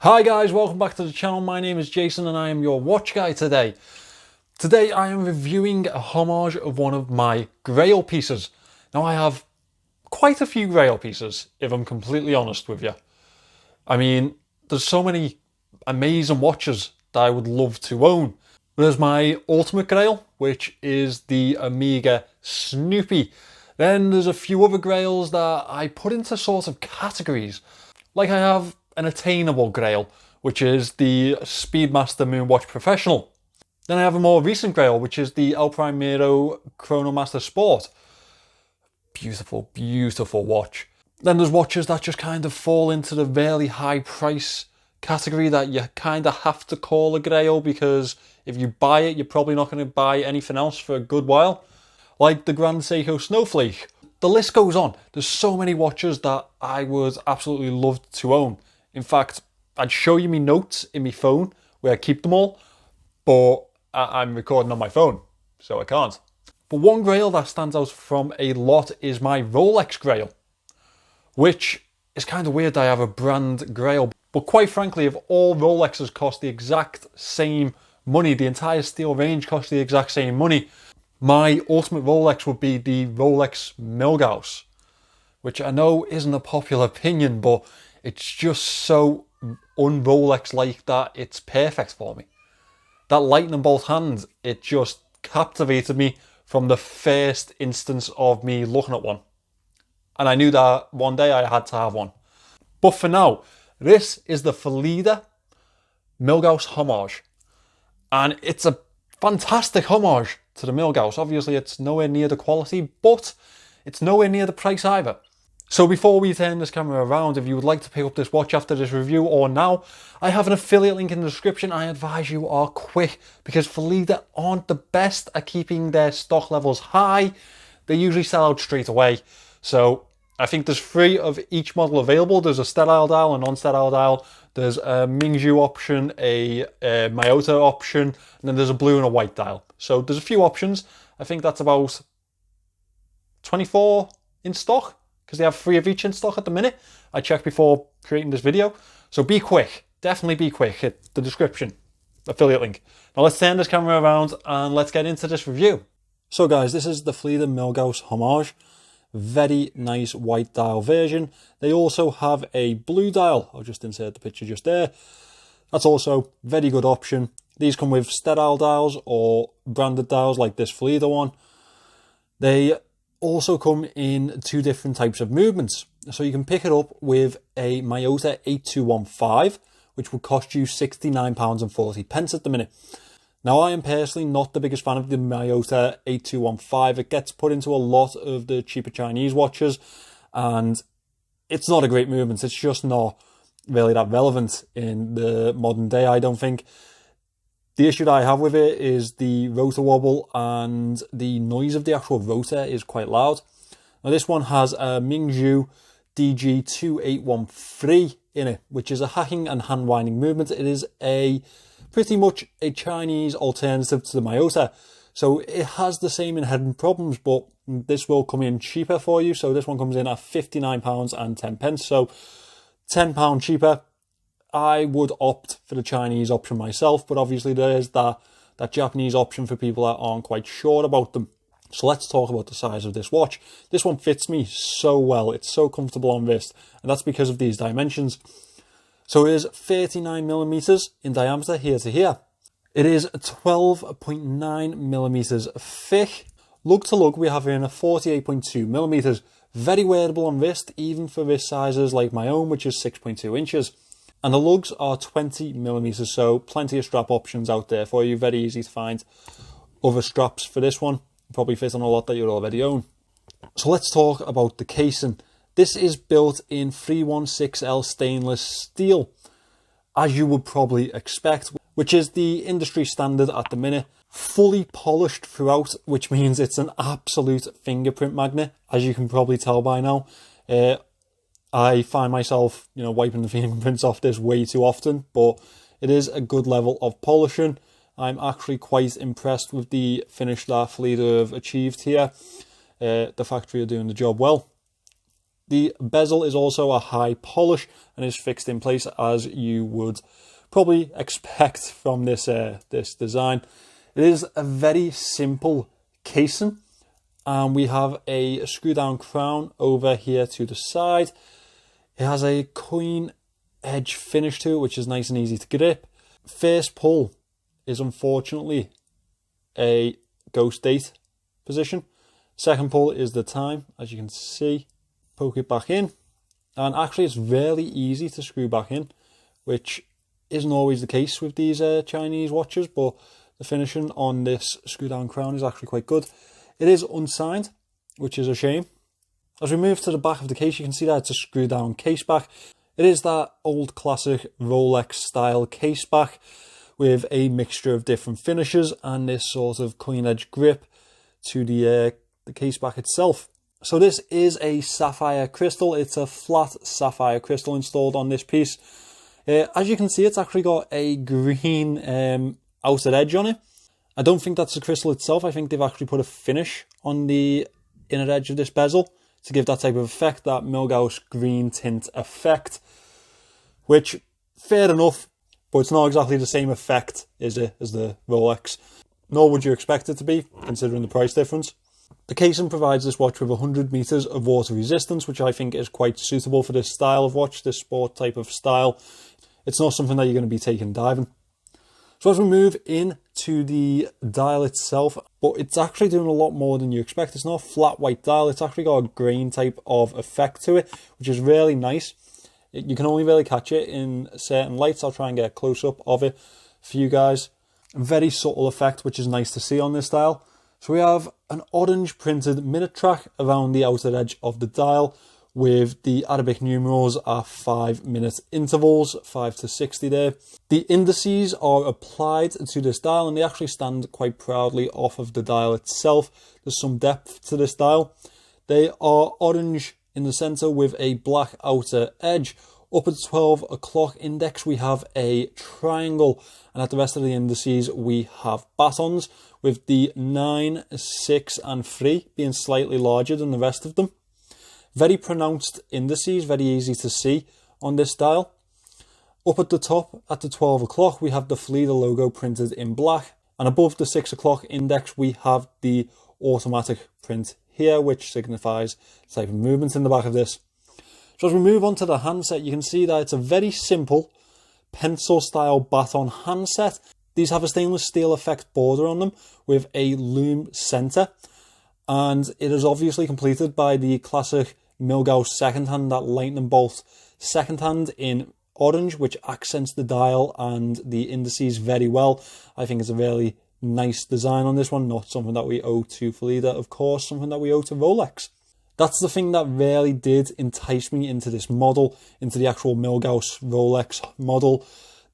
Hi guys, welcome back to the channel. My name is Jason and I am your watch guy today. Today I am reviewing a homage of one of my Grail pieces. Now I have quite a few Grail pieces, if I'm completely honest with you. I mean, there's so many amazing watches that I would love to own. There's my ultimate Grail, which is the Omega Snoopy. Then there's a few other Grails that I put into sort of categories. Like I have an attainable Grail, which is the Speedmaster Moonwatch Professional. Then I have a more recent Grail, which is the El Primero Chronomaster Sport. Beautiful, beautiful watch. Then there's watches that just kind of fall into the really high price category that you kind of have to call a Grail, because if you buy it, you're probably not going to buy anything else for a good while. Like the Grand Seiko Snowflake. The list goes on. There's so many watches that I would absolutely love to own. In fact, I'd show you my notes in my phone where I keep them all, but I'm recording on my phone, so I can't. But one Grail that stands out from a lot is my Rolex Grail, which is kind of weird that I have a brand Grail. But quite frankly, if all Rolexes cost the exact same money, the entire steel range cost the exact same money, my ultimate Rolex would be the Rolex Milgauss, which I know isn't a popular opinion, but it's just so un-Rolex-like that it's perfect for me. That lightning bolt hand, it just captivated me from the first instance of me looking at one. And I knew that one day I had to have one. But for now, this is the Phylida Milgauss Homage. And it's a fantastic homage to the Milgauss. Obviously, it's nowhere near the quality, but it's nowhere near the price either. So before we turn this camera around, if you would like to pick up this watch after this review or now, I have an affiliate link in the description. I advise you are quick, because Phylida aren't the best at keeping their stock levels high. They usually sell out straight away. So I think there's 3 of each model available. There's a sterile dial, a non-sterile dial. There's a Mingzhu option, a Miyota option, and then there's a blue and a white dial. So there's a few options. I think that's about 24 in stock, because they have 3 of each in stock at the minute. I checked before creating this video. So be quick. Definitely be quick. Hit the description. Affiliate link. Now let's turn this camera around and let's get into this review. So guys, this is the Phylida Milgauss Homage. Very nice white dial version. They also have a blue dial. I'll just insert the picture just there. That's also a very good option. These come with sterile dials or branded dials like this Phylida one. They also come in 2 different types of movements. So you can pick it up with a Miyota 8215, which would cost you £69.40 at the minute. Now, I am personally not the biggest fan of the Miyota 8215. It gets put into a lot of the cheaper Chinese watches, and it's not a great movement. It's just not really that relevant in the modern day, I don't think. The issue that I have with it is the rotor wobble, and the noise of the actual rotor is quite loud. Now, this one has a Mingzhu DG2813 in it, which is a hacking and hand winding movement. It is pretty much a Chinese alternative to the Miyota. So it has the same inherent problems, but this will come in cheaper for you. So this one comes in at £59.10. So £10 cheaper. I would opt for the Chinese option myself, but obviously there is that Japanese option for people that aren't quite sure about them. So let's talk about the size of this watch. This one fits me so well. It's so comfortable on wrist, and that's because of these dimensions. So it is 39mm in diameter here to here. It is 12.9mm thick. Lug to lug we have in a 48.2mm. Very wearable on wrist, even for wrist sizes like my own, which is 6.2 inches. And the lugs are 20mm, so plenty of strap options out there for you. Very easy to find other straps for this one. Probably fit on a lot that you already own. So let's talk about the casing. This is built in 316L stainless steel, as you would probably expect, which is the industry standard at the minute. Fully polished throughout, which means it's an absolute fingerprint magnet, as you can probably tell by now. I find myself, wiping the fingerprints off this way too often, but it is a good level of polishing. I'm actually quite impressed with the finish that Phylida have achieved here. The factory are doing the job well. The bezel is also a high polish and is fixed in place as you would probably expect from this this design. It is a very simple casing, and we have a screw down crown over here to the side. It has a coin edge finish to it, which is nice and easy to grip. First pull is unfortunately a ghost date position. Second pull is the time, as you can see. Poke it back in, and actually it's really easy to screw back in, which isn't always the case with these Chinese watches, but the finishing on this screw down crown is actually quite good. It is unsigned, which is a shame. As we move to the back of the case, you can see that it's a screw down case back. It is that old classic Rolex style case back with a mixture of different finishes and this sort of coin edge grip to the case back itself. So this is a sapphire crystal. It's a flat sapphire crystal installed on this piece. As you can see, it's actually got a green outer edge on it. I don't think that's the crystal itself. I think they've actually put a finish on the inner edge of this bezel to give that type of effect, that Milgauss green tint effect, which, fair enough, but it's not exactly the same effect, is it, as the Rolex. Nor would you expect it to be, considering the price difference. The casing provides this watch with 100 meters of water resistance, which I think is quite suitable for this style of watch, this sport type of style. It's not something that you're going to be taking diving. So as we move into the dial itself, but it's actually doing a lot more than you expect. It's not a flat white dial, it's actually got a grain type of effect to it, which is really nice. You can only really catch it in certain lights. I'll try and get a close-up of it for you guys. A very subtle effect, which is nice to see on this dial. So we have an orange printed minute track around the outer edge of the dial with the Arabic numerals at 5-minute intervals, 5 to 60 there. The indices are applied to this dial and they actually stand quite proudly off of the dial itself. There's some depth to this dial. They are orange in the center with a black outer edge. Up at 12 o'clock index we have a triangle, and at the rest of the indices we have batons, with the 9, 6 and 3 being slightly larger than the rest of them. Very pronounced indices, very easy to see on this dial. Up at the top, at the 12 o'clock, we have the Phylida logo printed in black, and above the 6 o'clock index we have the automatic print here, which signifies the type of movement in the back of this. So as we move on to the handset, you can see that it's a very simple pencil style baton handset. These have a stainless steel effect border on them with a lume center, and it is obviously completed by the classic Milgauss second hand, that lightning bolt second hand in orange, which accents the dial and the indices very well. I think it's a really nice design on this one, not something that we owe to Phylida, of course, something that we owe to Rolex. That's the thing that really did entice me into this model, into the actual Milgauss Rolex model.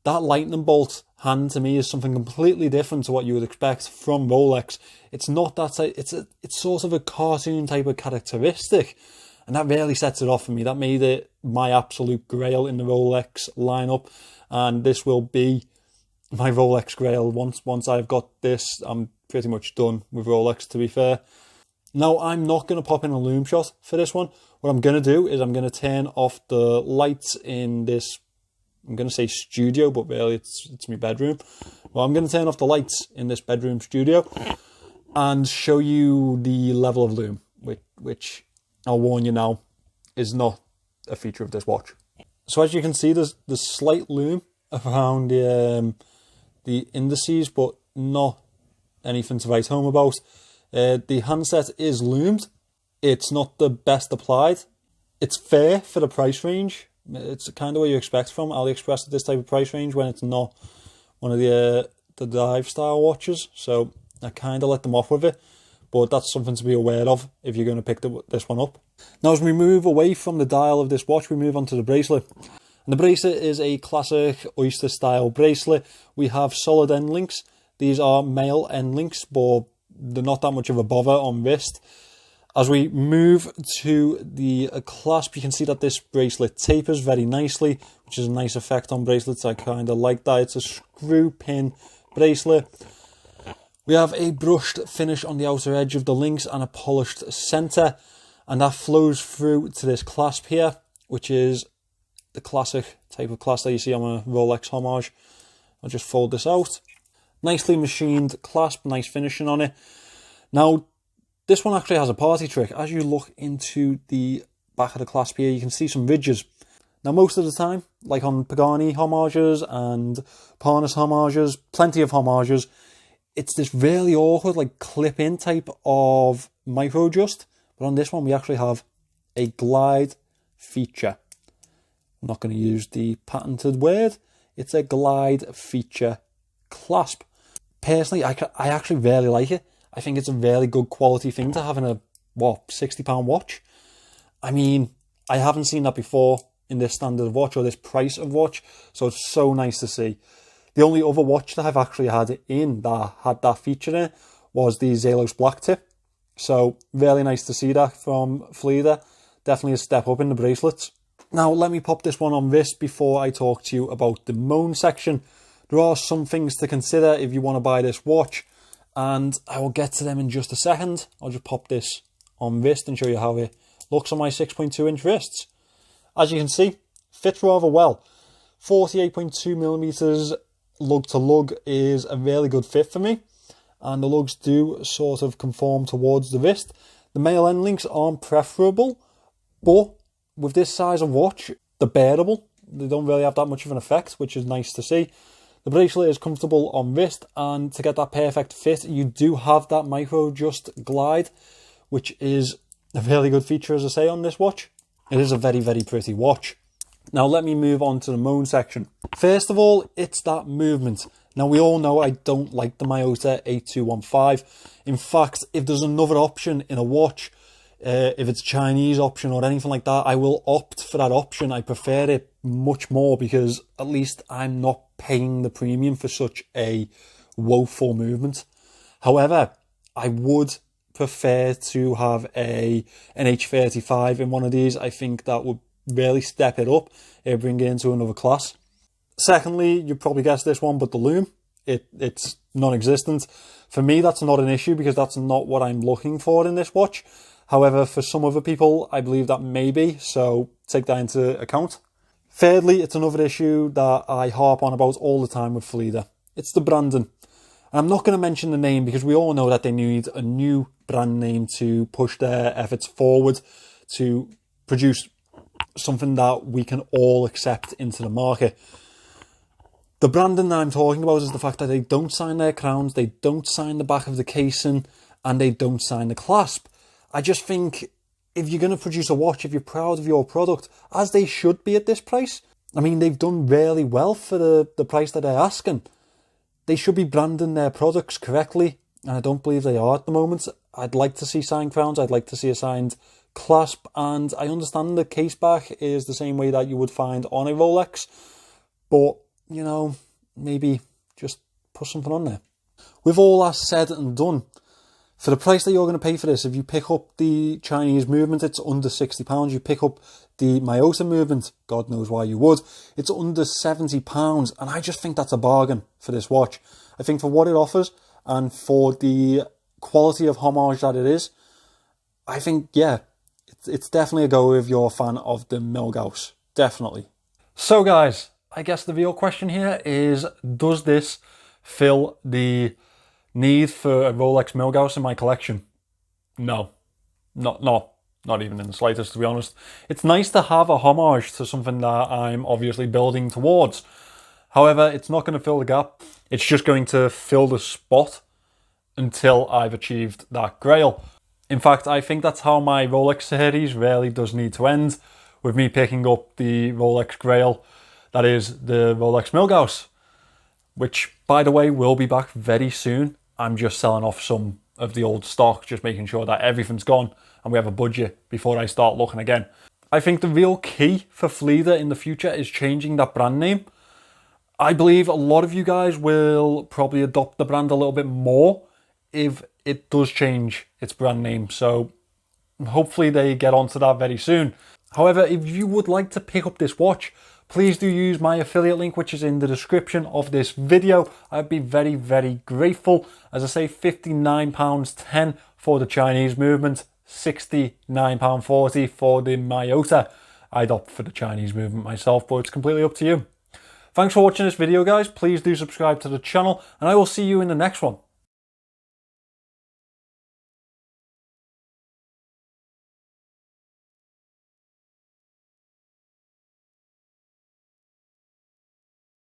That lightning bolt hand to me is something completely different to what you would expect from Rolex. It's not that, it's sort of a cartoon type of characteristic, and that really sets it off for me. That made it my absolute grail in the Rolex lineup, and this will be my Rolex Grail. Once I've got this, I'm pretty much done with Rolex, to be fair. Now, I'm not going to pop in a lume shot for this one. What I'm going to do is I'm going to turn off the lights in this, I'm going to say studio, but really it's my bedroom. Well, I'm going to turn off the lights in this bedroom studio and show you the level of lume, which I'll warn you now is not a feature of this watch. So as you can see, there's slight lume around the indices, but not anything to write home about. The handset is loomed. It's not the best applied. It's fair for the price range. It's kind of what you expect from AliExpress at this type of price range when it's not one of the dive style watches. So I kind of let them off with it, but that's something to be aware of if you're going to pick this one up. Now, as we move away from the dial of this watch, we move on to the bracelet. And the bracelet is a classic oyster style bracelet. We have solid end links. These are male end links, but they're not that much of a bother on wrist. As we move to the clasp, you can see that this bracelet tapers very nicely, which is a nice effect on bracelets. I kind of like that. It's a screw pin bracelet. We have a brushed finish on the outer edge of the links and a polished center. and that flows through to this clasp here, which is the classic type of clasp that you see on a Rolex Homage. I'll just fold this out. Nicely machined clasp, nice finishing on it. Now, this one actually has a party trick. As you look into the back of the clasp here, you can see some ridges. Now, most of the time, like on Pagani Homages and Parnas Homages, plenty of Homages, it's this really awkward, like clip-in type of micro adjust. But on this one, we actually have a glide feature. I'm not going to use the patented word. It's a glide feature clasp. Personally, I actually really like it. I think it's a really good quality thing to have in a, what, £60 watch. I mean, I haven't seen that before in this standard of watch or this price of watch, so it's so nice to see. The only other watch that I've actually had in that had that feature in it was the Zelos Black Tip. So really nice to see that from Phylida. Definitely a step up in the bracelets. Now let me pop this one on wrist before I talk to you about the Moan section. There are some things to consider if you want to buy this watch, and I will get to them in just a second. I'll just pop this on wrist and show you how it looks on my 6.2 inch wrists. As you can see, fits rather well. 48.2 millimeters lug to lug is a really good fit for me, and the lugs do sort of conform towards the wrist. The male end links aren't preferable, but with this size of watch, they're bearable. They don't really have that much of an effect, which is nice to see. The bracelet is comfortable on wrist, and to get that perfect fit, you do have that micro adjust glide, which is a really good feature, as I say, on this watch. It is a very, very pretty watch. Now let me move on to the Moan section. First of all, it's that movement. Now we all know I don't like the Miyota 8215. In fact, if there's another option in a watch, if it's a Chinese option or anything like that, I will opt for that option. I prefer it much more because at least I'm not paying the premium for such a woeful movement. However, I would prefer to have an H35 in one of these. I think that would really step it up and bring it into another class. Secondly, you probably guessed this one, but the loom, it's non-existent. For me, that's not an issue because that's not what I'm looking for in this watch. However, for some other people, I believe that may be, so take that into account. Thirdly, it's another issue that I harp on about all the time with Phylida. It's the branding. And I'm not going to mention the name because we all know that they need a new brand name to push their efforts forward to produce something that we can all accept into the market. The branding that I'm talking about is the fact that they don't sign their crowns, they don't sign the back of the casing, and they don't sign the clasp. I just think if you're going to produce a watch, if you're proud of your product, as they should be at this price, I mean, they've done really well for the price that they're asking. They should be branding their products correctly, and I don't believe they are at the moment. I'd like to see signed crowns, I'd like to see a signed clasp, and I understand the case back is the same way that you would find on a Rolex, but, you know, maybe just put something on there. With all that said and done, for the price that you're going to pay for this, if you pick up the Chinese movement, it's under £60. You pick up the Miyota movement, God knows why you would, it's under £70, and I just think that's a bargain for this watch. I think for what it offers and for the quality of homage that it is, I think, yeah, it's definitely a go if you're a fan of the Milgauss. Definitely. So guys, I guess the real question here is, does this fill the need for a Rolex Milgauss in my collection? No. Not even in the slightest, to be honest. It's nice to have a homage to something that I'm obviously building towards. However, it's not going to fill the gap. It's just going to fill the spot until I've achieved that grail. In fact, I think that's how my Rolex series really does need to end, with me picking up the Rolex Grail, that is the Rolex Milgauss, which, by the way, will be back very soon. I'm just selling off some of the old stock, just making sure that everything's gone and we have a budget before I start looking again. I think the real key for Phylida in the future is changing that brand name. I believe a lot of you guys will probably adopt the brand a little bit more if it does change its brand name, so hopefully they get onto that very soon. However, if you would like to pick up this watch, please do use my affiliate link, which is in the description of this video. I'd be very, very grateful. As I say, £59.10 for the Chinese movement, £69.40 for the Miyota. I'd opt for the Chinese movement myself, but it's completely up to you. Thanks for watching this video, guys. Please do subscribe to the channel, and I will see you in the next one.